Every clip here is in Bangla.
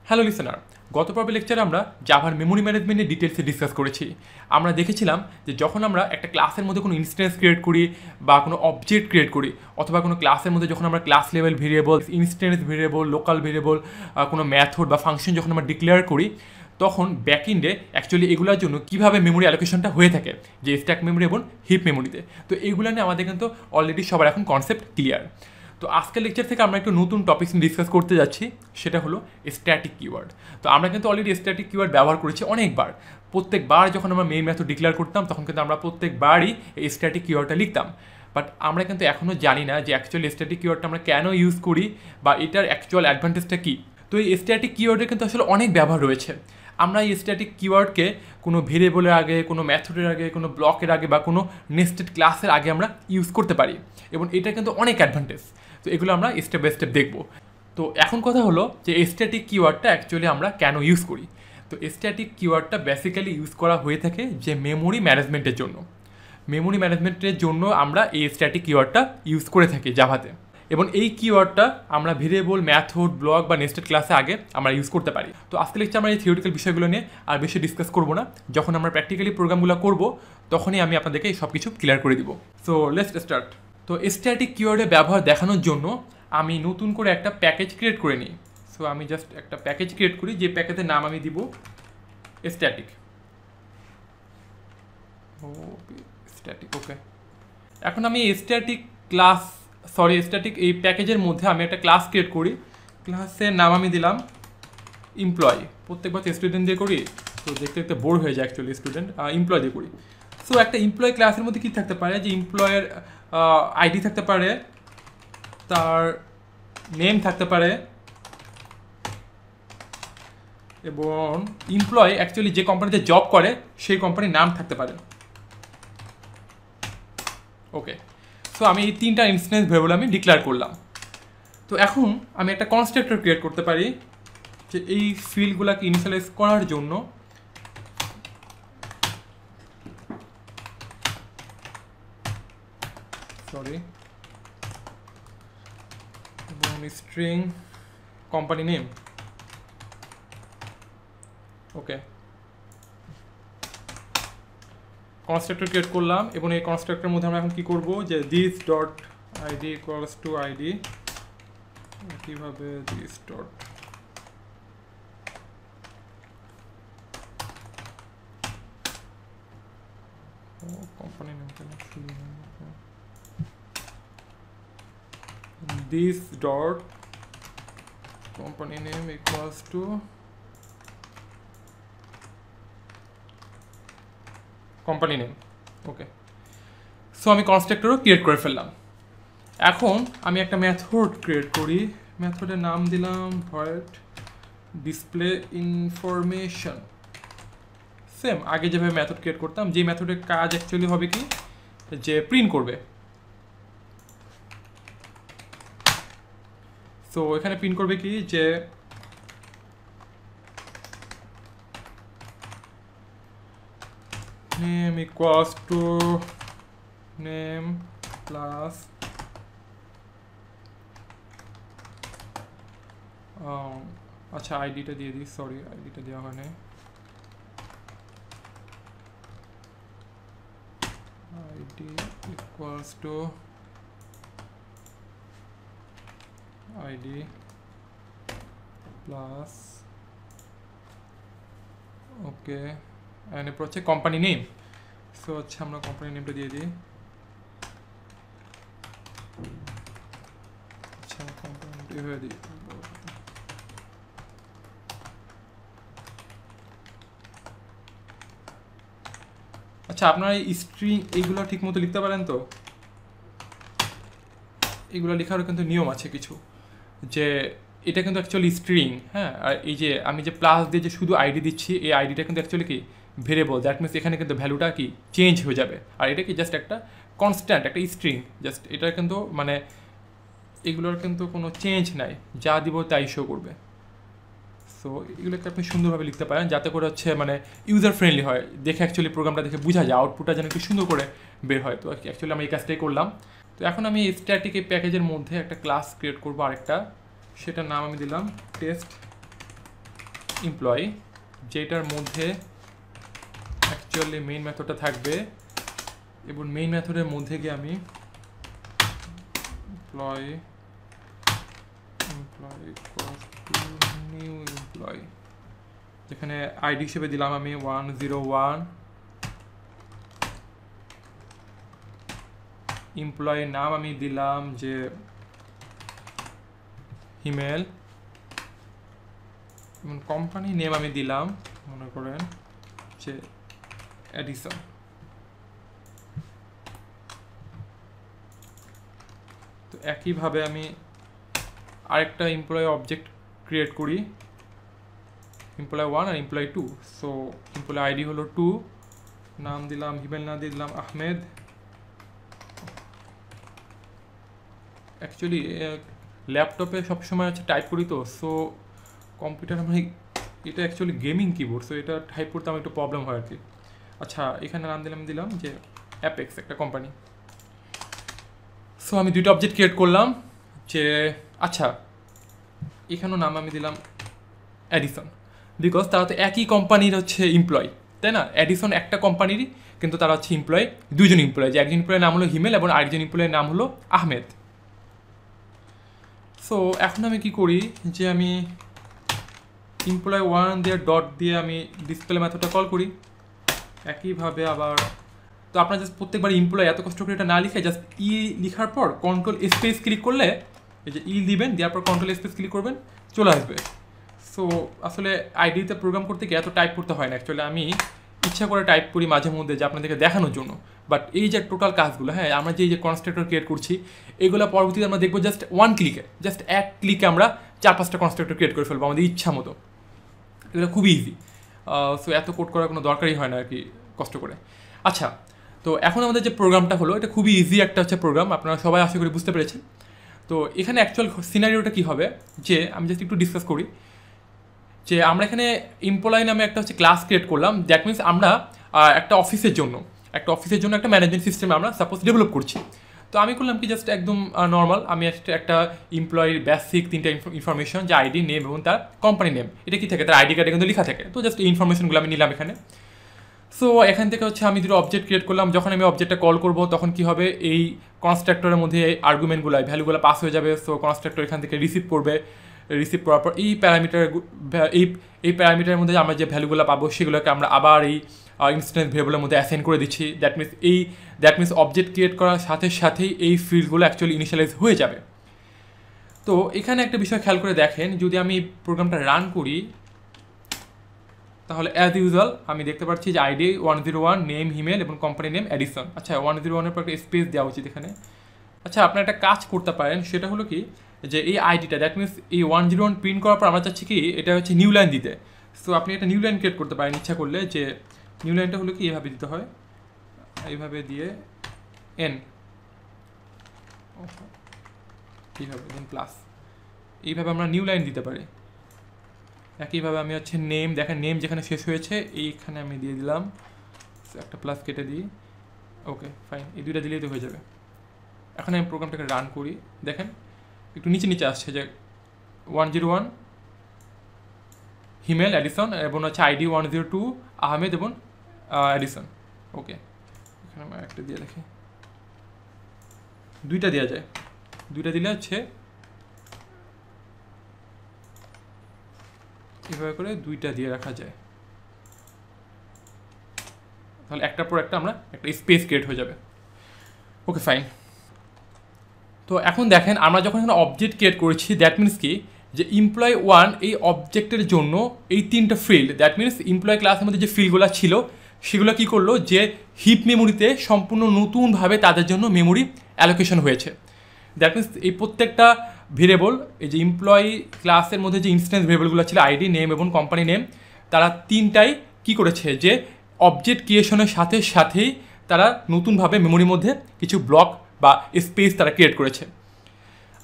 হ্যালো লিসেনার, গত পর্বের লেকচারে আমরা জাভার মেমোরি ম্যানেজমেন্টের ডিটেলসে ডিসকাস করেছি। আমরা দেখেছিলাম যে যখন আমরা একটা ক্লাসের মধ্যে কোনো ইনস্ট্যান্স ক্রিয়েট করি বা কোনো অবজেক্ট ক্রিয়েট করি, অথবা কোনো ক্লাসের মধ্যে যখন আমরা class level variable, instance variable, local variable, কোনো মেথড বা ফাংশন যখন আমরা ডিক্লেয়ার করি, তখন ব্যাকএন্ডে অ্যাকচুয়ালি এগুলোর জন্য কীভাবে মেমোরি অ্যালোকেশনটা হয়ে থাকে, যে স্ট্যাক মেমোরি এবং হিপ মেমোরিতে। তো এইগুলো নিয়ে আমাদের কিন্তু অলরেডি সবার এখন কনসেপ্ট ক্লিয়ার। তো আজকের লেকচার থেকে আমরা একটু নতুন টপিক ডিসকাস করতে যাচ্ছি, সেটা হলো স্ট্যাটিক কিওয়ার্ড। তো আমরা কিন্তু অলরেডি স্ট্যাটিক কিওয়ার্ড ব্যবহার করেছি অনেকবার। প্রত্যেকবার যখন আমরা মেইন মেথড ডিক্লেয়ার করতাম, তখন কিন্তু আমরা প্রত্যেকবারই এই স্ট্যাটিক কিওয়ার্ডটা লিখতাম। বাট আমরা কিন্তু এখনও জানি না যে অ্যাকচুয়ালি স্ট্যাটিক কিওয়ার্ডটা আমরা কেন ইউজ করি বা এটার অ্যাকচুয়াল অ্যাডভান্টেজটা কী। তো এই স্ট্যাটিক কিওয়ার্ডের কিন্তু আসলে অনেক ব্যবহার রয়েছে। আমরা এই স্ট্যাটিক কিওয়ার্ডকে কোনো ভেরিয়েবলের আগে, কোনো মেথডের আগে, কোনো ব্লকের আগে বা কোনো নেস্টেড ক্লাসের আগে আমরা ইউজ করতে পারি, এবং এটা কিন্তু অনেক অ্যাডভান্টেজ। তো এগুলো আমরা স্টেপ বাই স্টেপ দেখব। তো এখন কথা হলো যে স্ট্যাটিক কিওয়ার্ডটা অ্যাকচুয়ালি আমরা কেন ইউজ করি। তো স্ট্যাটিক কিওয়ার্ডটা বেসিক্যালি ইউজ করা হয়ে থাকে যে মেমোরি ম্যানেজমেন্টের জন্য। মেমোরি ম্যানেজমেন্টের জন্য আমরা এই স্ট্যাটিক কিওয়ার্ডটা ইউজ করে থাকি জাভাতে, এবং এই কিওয়ার্ডটা আমরা ভেরিয়েবল, ম্যাথড, ব্লক বা নেস্টেড ক্লাসে আগে আমরা ইউজ করতে পারি। তো আজকে লেকচার আমরা এই থিওরিটিক্যাল বিষয়গুলো নিয়ে আর বেশি ডিসকাস করবো না। যখন আমরা প্র্যাকটিক্যালি প্রোগ্রামগুলো করব, তখনই আমি আপনাদেরকে এই সব কিছু ক্লিয়ার করে দিব। So let's start. তো স্ট্যাটিক কিওয়ার্ডের ব্যবহার দেখানোর জন্য আমি নতুন করে একটা প্যাকেজ ক্রিয়েট করে নিই। সো আমি জাস্ট একটা প্যাকেজ ক্রিয়েট করি, যে প্যাকেজের নাম আমি দিব স্ট্যাটিক। স্ট্যাটিক, ওকে। এখন আমি স্ট্যাটিক এই প্যাকেজের মধ্যে আমি একটা ক্লাস ক্রিয়েট করি। ক্লাসের নাম আমি দিলাম এমপ্লয়। প্রত্যেকবার স্টুডেন্ট দিয়ে করি, তো দেখতে দেখতে বোর হয়ে যায় অ্যাকচুয়ালি স্টুডেন্ট। এমপ্লয় দিয়ে করি। সো একটা এমপ্লয় ক্লাসের মধ্যে কী থাকতে পারে, যে এমপ্লয়ের আইডি থাকতে পারে, তার নেম থাকতে পারে, এবং এমপ্লয় অ্যাকচুয়ালি যে কোম্পানিতে জব করে সেই কোম্পানির নাম থাকতে পারে। ওকে। সো আমি এই তিনটা ইনস্ট্যান্স ভেরিয়েবল আমি ডিক্লেয়ার করলাম। তো এখন আমি একটা কনস্ট্রাক্টর ক্রিয়েট করতে পারি, যে এই ফিল্ডগুলোকে ইনিশিয়ালাইজ করার জন্য এবং স্ট্রিং কোম্পানি নেম। ওকে, কনস্ট্রাক্টর ক্রিয়েট করলাম, এবং এই কনস্ট্রাক্টরের মধ্যে আমরা এখন কী করবো, যে this dot ID equals to ID, কীভাবে this dot company name, this dot company name equals to company name. Okay. So আমি কনস্ট্রাক্টরও ক্রিয়েট করে ফেললাম। এখন আমি একটা মেথড ক্রিয়েট করি। মেথডের নাম দিলাম ভয়েড ডিসপ্লে ইনফরমেশন। সেম আগে যেভাবে মেথড ক্রিয়েট করতাম, যে মেথডের কাজ অ্যাকচুয়ালি হবে কি, যে প্রিন্ট করবে। সো এখানে প্রিন্ট করবে কি, যে name equals to name plus আচ্ছা আইডিটা দিয়ে দিই, সরি আইডিটা দেওয়া হয় না। ID equals to ID plus, okay, and এরপর হচ্ছে কোম্পানি নেম। সো হচ্ছে আমরা কোম্পানি নেমটা দিয়ে দিই। আচ্ছা কোম্পানি নেমটা এভাবে দিই। আচ্ছা, আপনারা এই স্ট্রিং এইগুলো ঠিক মতো লিখতে পারেন তো? এগুলো লেখারও কিন্তু নিয়ম আছে কিছু, যে এটা কিন্তু অ্যাকচুয়ালি স্ট্রিং, হ্যাঁ। আর এই যে আমি যে প্লাস দিয়ে যে শুধু আইডি দিচ্ছি, এই আইডিটা কিন্তু অ্যাকচুয়ালি কি ভেরিয়েবল, দ্যাট মিনস এখানে কিন্তু ভ্যালুটা কি চেঞ্জ হয়ে যাবে। আর এটা কি জাস্ট একটা কনস্ট্যান্ট, একটা স্ট্রিং জাস্ট। এটার কিন্তু মানে এগুলোর কিন্তু কোনো চেঞ্জ নাই, যা দিব তাই শো করবে। সো এগুলোকে আপনি সুন্দরভাবে লিখতে পারেন, যাতে করে হচ্ছে মানে ইউজার ফ্রেন্ডলি হয়, দেখে অ্যাকচুয়ালি প্রোগ্রামটা দেখে বোঝা যায়, আউটপুটটা যেন একটু সুন্দর করে বের হয়। তো অ্যাকচুয়ালি আমি এই কাজটাই করলাম। তো এখন আমি স্ট্যাটিক এই প্যাকেজের মধ্যে একটা ক্লাস ক্রিয়েট করবো আরেকটা, সেটার নাম আমি দিলাম টেস্ট এমপ্লয়ি, যেটার মধ্যে অ্যাকচুয়ালি মেইন মেথডটা থাকবে, এবং মেইন মেথডের মধ্যে গিয়ে আমি এমপ্লয়ি নিউ এমপ্লয়ি, যেখানে আইডি হিসেবে দিলাম আমি 101, এমপ্লয়ির নাম আমি দিলাম যে হিমেল, এবং কোম্পানি নেম আমি দিলাম মনে করেন যে এডিসন। তো একইভাবে আমি আরেকটা এমপ্লয়ি অবজেক্ট ক্রিয়েট করি, এমপ্লয়ি 1 আর এমপ্লয়ি 2। সো এমপ্লয়ি আইডি হলো 2, নাম দিলাম হিমেল, নাম দিলাম আহমেদ। অ্যাকচুয়ালি ল্যাপটপে সবসময় হচ্ছে টাইপ করি, তো সো কম্পিউটার আমি এটা অ্যাকচুয়ালি গেমিং কিবোর্ড, সো এটা টাইপ করতে আমার একটু প্রবলেম হয় আর কি। আচ্ছা, এখানে নাম দিলাম যে অ্যাপেক্স, একটা কোম্পানি। সো আমি দুইটা অবজেক্ট ক্রিয়েট করলাম যে, আচ্ছা এখানেও নাম আমি দিলাম এডিসন, বিকজ তারা তো একই কোম্পানির হচ্ছে এমপ্লয়ি, তাই না? এডিসন একটা কোম্পানিরই, কিন্তু তারা হচ্ছে এমপ্লয়ি, দুইজন এমপ্লয়ি, যে একজন এমপ্লয়ের নাম হলো হিমেল এবং আরেকজন এমপ্লয়ের নাম হলো আহমেদ। সো এখন আমি কি করি যে আমি এমপ্লয়ি 1 দিয়ে ডট দিয়ে আমি ডিসপ্লে মেথডটা কল করি। একইভাবে আবার, তো আপনার জাস্ট প্রত্যেকবার এমপ্লয়ি এত কষ্ট করে এটা না লিখে জাস্ট ই লিখার পর কন্ট্রোল স্পেস ক্লিক করলে, এই যে ই দিবেন, দেওয়ার পর কন্ট্রোল স্পেস ক্লিক করবেন, চলে আসবে। সো আসলে আইডিতে প্রোগ্রাম করতে গিয়ে এত টাইপ করতে হয় না, অ্যাকচুয়ালি আমি ইচ্ছা করে টাইপ করি মাঝে মধ্যে যে আপনাদেরকে দেখানোর জন্য। বাট এই যে টোটাল কাজগুলো, হ্যাঁ, আমরা যে কনস্ট্রাক্টর ক্রিয়েট করছি, এগুলো পরবর্তীতে আমরা দেখবো জাস্ট ওয়ান ক্লিকে, জাস্ট এক ক্লিকে আমরা 4-5টা কনস্ট্রাক্টর ক্রিয়েট করে ফেলবো আমাদের ইচ্ছা মতো। এগুলো খুবই ইজি। সো এত কোড করার কোনো দরকারই হয় না আর কি কষ্ট করে। আচ্ছা, তো এখন আমাদের যে প্রোগ্রামটা হলো, এটা খুবই ইজি একটা হচ্ছে প্রোগ্রাম, আপনারা সবাই আশা করি বুঝতে পেরেছেন। তো এখানে অ্যাকচুয়াল সিনারিওটা কী হবে, যে আমি জাস্ট একটু ডিসকাস করি, যে আমরা এখানে এমপ্লয়ি নামে একটা হচ্ছে ক্লাস ক্রিয়েট করলাম। দ্যাট মিনস আমরা একটা অফিসের জন্য একটা ম্যানেজমেন্ট সিস্টেম আমরা সাপোজ ডেভেলপ করছি। তো আমি করলাম কি, জাস্ট একদম নর্মাল, আমি একটা এমপ্লয়ির বেসিক 3টা ইনফরমেশন, যে আইডি, নেম এবং তার কোম্পানি নেম, এটা কি থাকে, তার আইডি কার্ডে কিন্তু লেখা থাকে। তো জাস্ট এই ইনফরমেশনগুলো আমি নিলাম এখানে। সো এখান থেকে হচ্ছে আমি দুটো অবজেক্ট ক্রিয়েট করলাম। যখন আমি অবজেক্টটা কল করবো তখন কি হবে, এই কনস্ট্রাক্টরের মধ্যে আর্গুমেন্টগুলো, ভ্যালুগুলো পাস হয়ে যাবে। সো কনস্ট্রাক্টর এখান থেকে রিসিভ করবে, রিসিভ করার পর এই প্যারামিটারের মধ্যে আমরা যে ভ্যালুগুলো পাবো সেগুলোকে আমরা আবার এই ইনস্ট্যান্স ভেরিয়েবলের মধ্যে অ্যাসাইন করে দিচ্ছি। দ্যাট মিনস অবজেক্ট ক্রিয়েট করার সাথে সাথেই এই ফিল্ডগুলো অ্যাকচুয়ালি ইনিশিয়ালাইজ হয়ে যাবে। তো এখানে একটা বিষয় খেয়াল করে দেখেন, যদি আমি প্রোগ্রামটা রান করি তাহলে অ্যাজ ইউজুয়াল আমি দেখতে পাচ্ছি যে আইডি 101, নেম হিমেল এবং কোম্পানি নেম এডিসন। আচ্ছা, 101-এর পর একটা স্পেস দেওয়া উচিত এখানে। আচ্ছা, আপনারা একটা কাজ করতে পারেন, সেটা হলো কি, যে এই আইডিটা, দ্যাট মিনস এই 101 প্রিন্ট করার পর আমরা চাচ্ছি কি এটা হচ্ছে নিউ লাইন দিতে। সো আপনি একটা নিউ লাইন ক্রিয়েট করতে পারেন ইচ্ছা করলে, যে নিউ লাইনটা হলো কি এইভাবে দিতে হয়, এইভাবে দিয়ে এন, এইভাবে দেন প্লাস, এইভাবে আমরা নিউ লাইন দিতে পারি। একইভাবে আমি হচ্ছে নেম, দেখেন নেম যেখানে শেষ হয়েছে এইখানে আমি দিয়ে দিলাম একটা প্লাস কেটে দিই। ওকে ফাইন, এই দুইটা দিলেই তো হয়ে যাবে। এখন আমি প্রোগ্রামটাকে রান করি, দেখেন একটু নিচে নিচে আসছে যে 101 হিমেল এডিসন এবং হচ্ছে আইডি 102 আহমেদ এবং এডিসন। ওকে, এখানে আমি একটা দিয়ে দেখি, দুইটা দেওয়া যায়, দুইটা দিলে হচ্ছে এভাবে করে দুইটা দিয়ে রাখা যায়, তাহলে একটার পর একটা আমরা একটা স্পেস ক্রিয়েট হয়ে যাবে। Okay fine. তো এখন দেখেন আমরা যখন এখানে অবজেক্ট ক্রিয়েট করেছি, দ্যাট মিনস কি, যে এমপ্লয়ি 1 এই অবজেক্টের জন্য এই 3টা ফিল্ড, দ্যাট মিনস এমপ্লয়ি ক্লাসের মধ্যে যে ফিল্ডগুলো ছিল সেগুলো কী করলো, যে হিপ মেমোরিতে সম্পূর্ণ নতুনভাবে তাদের জন্য মেমোরি অ্যালোকেশন হয়েছে। দ্যাট মিনস এই প্রত্যেকটা ভেরিয়েবল, এই যে এমপ্লয়ি ক্লাসের মধ্যে যে ইনস্ট্যান্স ভেরিয়েবলগুলো ছিল আইডি, নেম এবং কোম্পানি নেম, তারা 3টাই কী করেছে, যে অবজেক্ট ক্রিয়েশনের সাথে সাথেই তারা নতুনভাবে মেমোরির মধ্যে কিছু ব্লক বা স্পেস তারা ক্রিয়েট করেছে।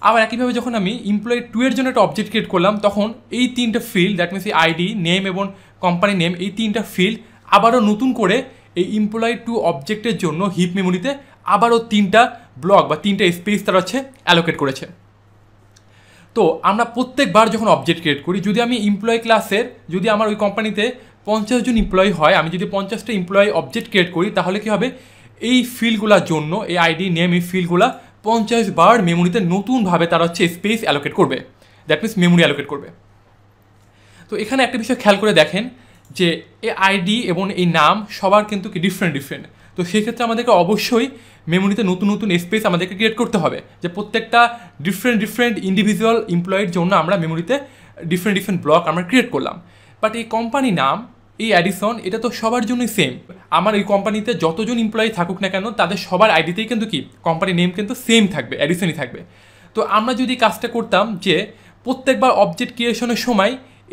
আবার একইভাবে যখন আমি এমপ্লয়ি 2 এর জন্য একটা অবজেক্ট ক্রিয়েট করলাম, তখন এই 3টা ফিল্ড, দ্যাট মিনস এই আইডি, নেম এবং কোম্পানি নেম, এই 3টা ফিল্ড আবারও নতুন করে এই এমপ্লয়ি 2 অবজেক্টের জন্য হিপ মেমোরিতে আবারও 3টা ব্লক বা 3টা স্পেস তারা হচ্ছে অ্যালোকেট করেছে। তো আমরা প্রত্যেকবার যখন অবজেক্ট ক্রিয়েট করি, যদি আমি এমপ্লয়ি ক্লাসের, যদি আমার ওই কোম্পানিতে 50 জন এমপ্লয়ি হয়, আমি যদি 50টা এমপ্লয়ি অবজেক্ট ক্রিয়েট করি, তাহলে কী হবে, এই ফিল্ডগুলোর জন্য এই আইডি নেম এই ফিল্ডগুলো 50 বার মেমোরিতে নতুনভাবে তারা হচ্ছে স্পেস অ্যালোকেট করবে, দ্যাট মিনস মেমোরি অ্যালোকেট করবে। তো এখানে একটা বিষয় খেয়াল করে দেখেন যে এই আইডি এবং এই নাম সবার কিন্তু কি ডিফারেন্ট। তো সেক্ষেত্রে আমাদেরকে অবশ্যই মেমোরিতে নতুন নতুন স্পেস আমাদেরকে ক্রিয়েট করতে হবে, যে প্রত্যেকটা ডিফারেন্ট ইন্ডিভিজুয়াল এমপ্লয়ের জন্য আমরা মেমোরিতে ডিফারেন্ট ব্লক আমরা ক্রিয়েট করলাম। বাট এই কোম্পানি নাম, এই অ্যাডিসন, এটা তো সবার জন্যই সেম। আমার এই কোম্পানিতে যতজন এমপ্লয়ি থাকুক না কেন, তাদের সবার আইডিতেই কিন্তু কি কোম্পানি নেম কিন্তু সেম থাকবে, অ্যাডিসনই থাকবে। তো আমরা যদি কাজটা করতাম যে প্রত্যেকবার অবজেক্ট ক্রিয়েশনের সময়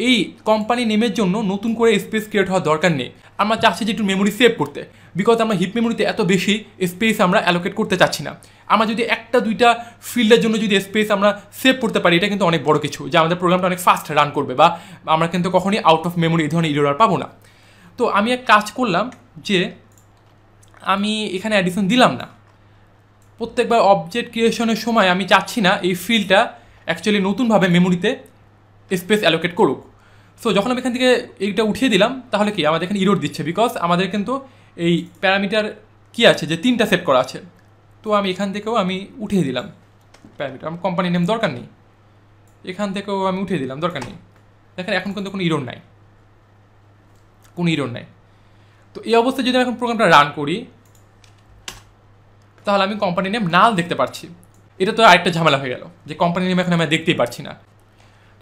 এই কোম্পানি নেমের জন্য নতুন করে স্পেস ক্রিয়েট হওয়ার দরকার নেই, আমরা চাচ্ছি যে একটু মেমোরি সেভ করতে, বিকজ আমরা হিপ মেমোরিতে এত বেশি স্পেস আমরা অ্যালোকেট করতে চাচ্ছি না। আমরা যদি একটা দুইটা ফিল্ডের জন্য যদি স্পেস আমরা সেভ করতে পারি, এটা কিন্তু অনেক বড় কিছু, যে আমাদের প্রোগ্রামটা অনেক ফাস্ট রান করবে, বা আমরা কিন্তু কখনই আউট অফ মেমোরি এই ধরনের এরর পাবো না। তো আমি এক কাজ করলাম যে আমি এখানে অ্যাডিশন দিলাম না, প্রত্যেকবার অবজেক্ট ক্রিয়েশনের সময় আমি চাচ্ছি না এই ফিল্ডটা অ্যাকচুয়ালি নতুনভাবে মেমোরিতে স্পেস অ্যালোকেট করুক। সো যখন আমি এখান থেকে এইটা উঠিয়ে দিলাম, তাহলে কি আমাদের এখানে ইরোর দিচ্ছে, বিকজ আমাদের কিন্তু এই প্যারামিটার কি আছে যে 3টা সেট করা আছে। তো আমি এখান থেকেও আমি উঠিয়ে দিলাম প্যারামিটার, আমার কোম্পানি নেম দরকার নেই, এখান থেকেও আমি উঠিয়ে দিলাম, দরকার নেই। দেখেন এখন কিন্তু কোনো ইরোর নাই, তো এই অবস্থায় যদি আমি এখন প্রোগ্রামটা রান করি, তাহলে আমি কোম্পানি নেম নাল দেখতে পাচ্ছি। এটা তো আরেকটা ঝামেলা হয়ে গেল যে কোম্পানি নেম এখন আমি দেখতেই পাচ্ছি না।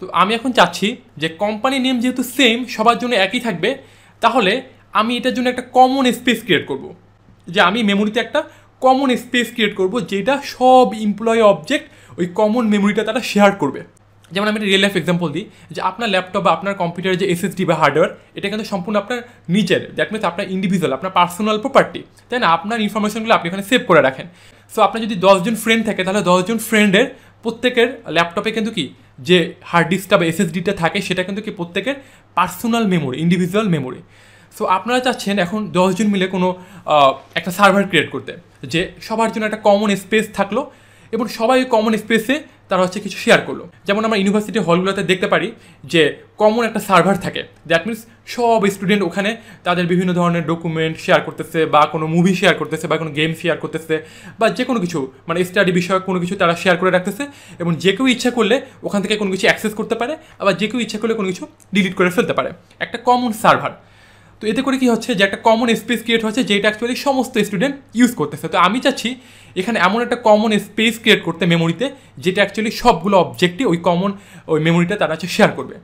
তো আমি এখন চাচ্ছি যে কোম্পানি নেম যেহেতু সেম, সবার জন্য একই থাকবে, তাহলে আমি এটার জন্য একটা কমন স্পেস ক্রিয়েট করব, যে আমি মেমোরিতে একটা কমন স্পেস ক্রিয়েট করব, যেটা সব এমপ্লয়ি অবজেক্ট ওই কমন মেমোরিটা তারা শেয়ার করবে। যেমন আমি একটা রিয়েল লাইফ এক্সাম্পল দিই, যে আপনার ল্যাপটপ বা আপনার কম্পিউটারের যে এসএসডি বা হার্ডওয়্যার, এটা কিন্তু সম্পূর্ণ আপনার নিজের, দ্যাট মিনস আপনার ইন্ডিভিজুয়াল, আপনার পার্সোনাল প্রপার্টি, তাই না? আপনার ইনফরমেশনগুলো আপনি এখানে সেভ করে রাখেন। সো আপনার যদি 10 জন ফ্রেন্ড থাকে, তাহলে 10 জন ফ্রেন্ডের প্রত্যেকের ল্যাপটপে কিন্তু কি যে হার্ড ডিস্কটা বা এসএসডিটা থাকে, সেটা কিন্তু কি প্রত্যেকের personal memory, individual memory. So আপনারা চাচ্ছেন এখন 10 জন মিলে কোনো একটা সার্ভার ক্রিয়েট করতে, যে সবার জন্য একটা কমন স্পেস থাকলো এবং সবাই কমন স্পেসে তারা হচ্ছে কিছু শেয়ার করলো। যেমন আমরা ইউনিভার্সিটি হলগুলোতে দেখতে পারি যে কমন একটা সার্ভার থাকে, দ্যাট মিনস সব স্টুডেন্ট ওখানে তাদের বিভিন্ন ধরনের ডকুমেন্ট শেয়ার করতেছে, বা কোনো মুভি শেয়ার করতেছে, বা কোনো গেম শেয়ার করতেছে, বা যে কোনো কিছু মানে স্টাডি বিষয়ক কোনো কিছু তারা শেয়ার করে রাখতেছে, এবং যে কেউ ইচ্ছা করলে ওখান থেকে কোনো কিছু অ্যাক্সেস করতে পারে, আবার যে কেউ ইচ্ছা করলে কোনো কিছু ডিলিট করে ফেলতে পারে, একটা কমন সার্ভার। তো এতে করে কি হচ্ছে যে একটা কমন স্পেস ক্রিয়েট হচ্ছে, যেটা অ্যাকচুয়ালি সমস্ত স্টুডেন্ট ইউজ করতেছে। তো আমি চাচ্ছি এখানে এমন একটা কমন স্পেস ক্রিয়েট করতে মেমোরিতে, যেটা অ্যাকচুয়ালি সবগুলো অবজেক্টই ওই কমন ওই মেমোরিটা তারা হচ্ছে শেয়ার করবে।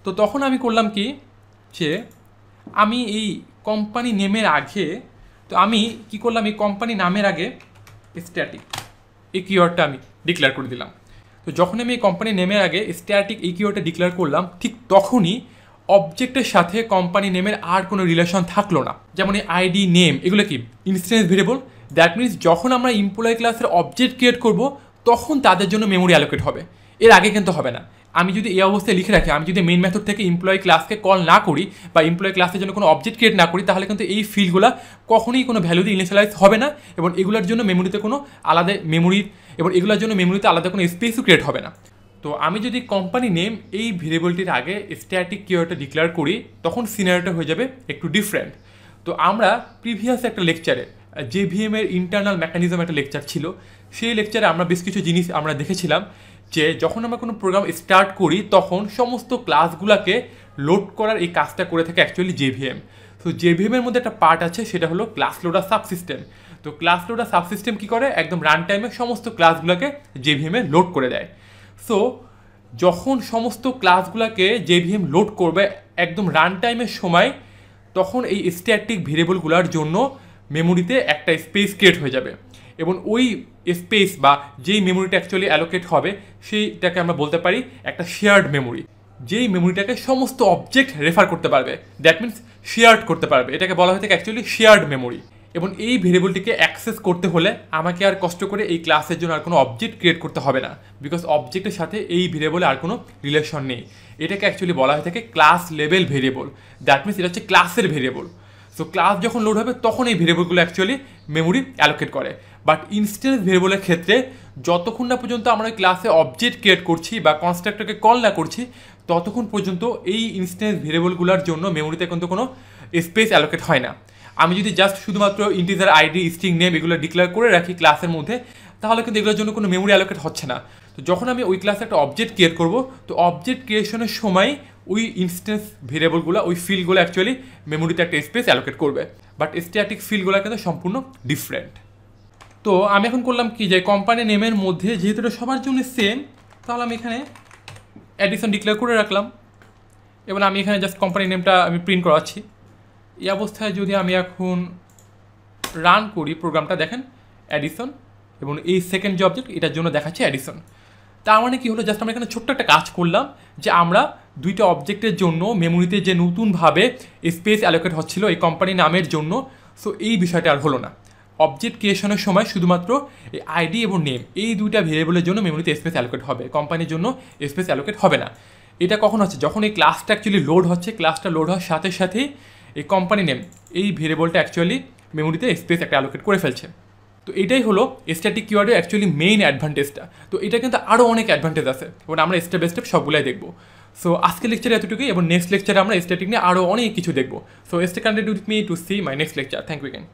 তো তখন আমি করলাম কি, যে আমি এই কোম্পানি নেমের আগে, তো আমি কি করলাম, এই কোম্পানি নামের আগে স্ট্যাটিক এই কিওয়ার্ডটা আমি ডিক্লেয়ার করে দিলাম। তো যখন আমি এই কোম্পানি নেমের আগে স্ট্যাটিক এই কিওয়ার্ডটা ডিক্লেয়ার করলাম, ঠিক তখনই অবজেক্টের সাথে কোম্পানি নেমের আর কোনো রিলেশন থাকলো না। যেমন এই আইডি নেম এগুলো কি ইনস্ট্যান্স ভেরিয়েবল, দ্যাট মিনস যখন আমরা এমপ্লয়ি ক্লাসের অবজেক্ট ক্রিয়েট করব, তখন তাদের জন্য মেমোরি অ্যালোকেট হবে, এর আগে কিন্তু হবে না। আমি যদি এই অবস্থায় লিখে রাখি, আমি যদি মেইন মেথড থেকে এমপ্লয়ি ক্লাসকে কল না করি, বা এমপ্লয়ি ক্লাসের জন্য কোনো অবজেক্ট ক্রিয়েট না করি, তাহলে কিন্তু এই ফিল্ডগুলো কখনোই কোনো ভ্যালু দিয়ে ইনিশিয়ালাইজ হবে না, এবং এগুলোর জন্য মেমোরিতে কোনো আলাদা মেমোরি, এবং এগুলোর জন্য মেমোরিতে আলাদা কোনো স্পেসও ক্রিয়েট হবে না। তো আমি যদি কোম্পানি নেম এই ভেরিয়েবলটির আগে স্ট্যাটিক কিওয়ার্ডটা ডিক্লেয়ার করি, তখন সিনারিওটা হয়ে যাবে একটু ডিফারেন্ট। তো আমরা প্রিভিয়াস একটা লেকচারে JVM এর ইন্টারনাল মেকানিজম একটা লেকচার ছিল, সেই লেকচারে আমরা বেশ কিছু জিনিস আমরা দেখেছিলাম, যে যখন আমরা কোনো প্রোগ্রাম স্টার্ট করি, তখন সমস্ত ক্লাসগুলোকে লোড করার এই কাজটা করে থাকে অ্যাকচুয়ালি JVM। তো JVM এর মধ্যে একটা পার্ট আছে, সেটা হলো ক্লাস লোডার সাবসিস্টেম। তো ক্লাস লোডার সাবসিস্টেম কী করে, একদম রান টাইমে সমস্ত ক্লাসগুলোকে JVM এ লোড করে দেয়। সো যখন সমস্ত ক্লাসগুলোকে JVM লোড করবে একদম রান টাইমের সময়, তখন এই স্ট্যাটিক ভেরিয়েবলগুলোর জন্য মেমোরিতে একটা স্পেস ক্রিয়েট হয়ে যাবে, এবং ওই স্পেস বা যেই মেমোরিটা অ্যাকচুয়ালি অ্যালোকেট হবে, সেইটাকে আমরা বলতে পারি একটা শেয়ার্ড মেমোরি, যেই মেমোরিটাকে সমস্ত অবজেক্ট রেফার করতে পারবে, দ্যাট মিনস শেয়ার্ড করতে পারবে, এটাকে বলা হয়ে থাকে অ্যাকচুয়ালি শেয়ার্ড মেমোরি। এবং এই ভেরিয়েবলটিকে অ্যাক্সেস করতে হলে আমাকে আর কষ্ট করে এই ক্লাসের জন্য আর কোনো অবজেক্ট ক্রিয়েট করতে হবে না, বিকজ অবজেক্টের সাথে এই ভেরিয়েবলে আর কোনো রিলেশন নেই। এটাকে অ্যাকচুয়ালি বলা হয়ে থাকে class level variable, that means এটা হচ্ছে ক্লাসের ভেরিয়েবল। সো ক্লাস যখন লোড হবে, তখন এই ভেরিয়েবলগুলো অ্যাকচুয়ালি মেমোরি অ্যালোকেট করে। বাট ইনস্ট্যান্স ভেরিয়েবলের ক্ষেত্রে যতক্ষণ না পর্যন্ত আমরা ওই ক্লাসে অবজেক্ট ক্রিয়েট করছি বা কনস্ট্রাক্টরকে কল না করছি ততক্ষণ পর্যন্ত এই ইনস্ট্যান্স ভেরিয়েবলগুলোর জন্য মেমোরিতে কিন্তু কোনো স্পেস অ্যালোকেট হয় না। আমি যদি জাস্ট শুধুমাত্র ইন্টিজার আইডি, স্ট্রিং নেম এগুলো ডিক্লেয়ার করে রাখি ক্লাসের মধ্যে, তাহলে কিন্তু এগুলোর জন্য কোনো মেমোরি অ্যালোকেট হচ্ছে না। তো যখন আমি ওই ক্লাসে একটা অবজেক্ট ক্রিয়েট করব, তো অবজেক্ট ক্রিয়েশনের সময় ওই ইনস্ট্যান্স ভেরিয়েবলগুলো, ওই ফিল্ডগুলো অ্যাকচুয়ালি মেমোরিতে একটা স্পেস অ্যালোকেট করবে। বাট স্ট্যাটিক ফিল্ডগুলো কিন্তু সম্পূর্ণ ডিফারেন্ট। তো আমি এখন করলাম কি, যে কোম্পানি নেমের মধ্যে যেহেতু এটা সবার জন্য সেম, তাহলে আমি এখানে অ্যাডিশন ডিক্লেয়ার করে রাখলাম এবং আমি এখানে জাস্ট কোম্পানি নেমটা আমি প্রিন্ট করাচ্ছি। এই অবস্থায় যদি আমি এখন রান করি প্রোগ্রামটা, দেখেন অ্যাডিশন, এবং এই সেকেন্ড যে অবজেক্ট এটার জন্য দেখাচ্ছে অ্যাডিশন। তার মানে কি হলো, জাস্ট আমরা এখানে ছোট্ট একটা কাজ করলাম যে আমরা দুইটা অবজেক্টের জন্য মেমোরিতে যে নতুনভাবে স্পেস অ্যালোকেট হচ্ছিল এই কোম্পানি নামের জন্য, সো এই বিষয়টা আর হলো না। অবজেক্ট ক্রিয়েশনের সময় শুধুমাত্র এই আইডি এবং নেম এই দুইটা ভেরিয়েবলের জন্য মেমোরিতে স্পেস অ্যালোকেট হবে, কোম্পানির জন্য স্পেস অ্যালোকেট হবে না। এটা কখন হচ্ছে, যখন এই ক্লাসটা অ্যাকচুয়ালি লোড হচ্ছে, ক্লাসটা লোড হওয়ার সাথে সাথেই এই কোম্পানি নেম এই ভেরিয়েবলটা অ্যাকচুয়ালি মেমোরিতে স্পেস একটা অ্যালোকেট করে ফেলছে। তো এটাই হলো স্ট্যাটিক কিওয়ার্ডের অ্যাকচুয়ালি মেইন অ্যাডভান্টেজটা। তো এটা কিন্তু আরও অনেক অ্যাডভান্টেজ আছে এবং আমরা স্টেপ বাই স্টেপ সবগুলাই দেখবো। সো আজকের লেকচারে এতটুকুই, এবং নেক্সট লেকচারে আমরা স্ট্যাটিক নিয়ে আরও অনেক কিছু দেখবো। So stay connected with me to see my next lecture. Thank you again.